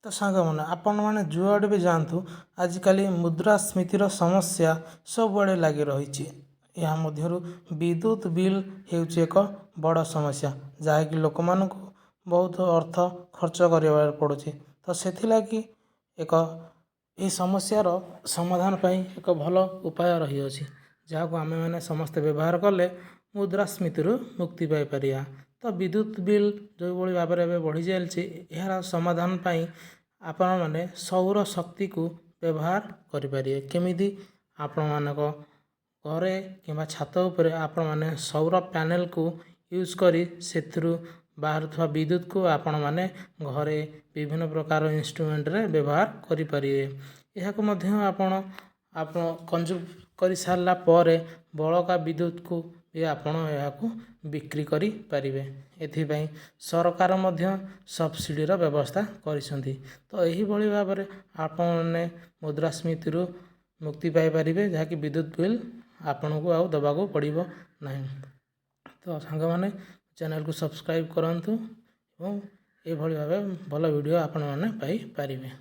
तो साଙ୍ଗମାନେ ଆପଣମାନେ जुआड़े भी जातु आजिकल मुद्रास्फीतिर समस्या सबुआड़े लगी रही। यह मध्यरु विद्युत बिल हेउची एक बड़ समस्या जहाँकि लोक मानक बहुत अर्थ खर्च करिबार पड़ुची। तो सेथिलागि एक ए समस्यार समाधान पाई एक भल उपाय रही अछि जहाँको आमे माने समस्त व्यवहार कले मुद्रास्फीतिरु मुक्ति पाई परिया। तो विद्युत बिल जो भली भाव में बढ़ी जाइए यार समाधान पाई आपण माने सौर शक्ति को व्यवहार करें केमिति आपण मानक घरे कि छात उपरे आपण माने सौर पैनल को यूज करी सेथिरु बाहर विद्युत को आपण माने घरे विभिन्न प्रकार इंस्ट्रूमेंट रे व्यवहार करि परिए। एहाको मध्य आपण कंज्यूम करि सारला परे बळका विद्युत को भी आपण एहाको बिक्री करि परिबे। एथिपई सरकार मध्य सब्सिडी रो व्यवस्था करिसंती। तो एही भली भाव में आपण मुद्रास्फीति मुक्ति पाई परिबे जहाँकि विद्युत बिल आपन को आउ दबाको पड़िबो नहीं। तो सांग माने चैनल को सब्सक्राइब करंतु एवं ए भली भाव भल वीडियो आपण माने पाई परिबे।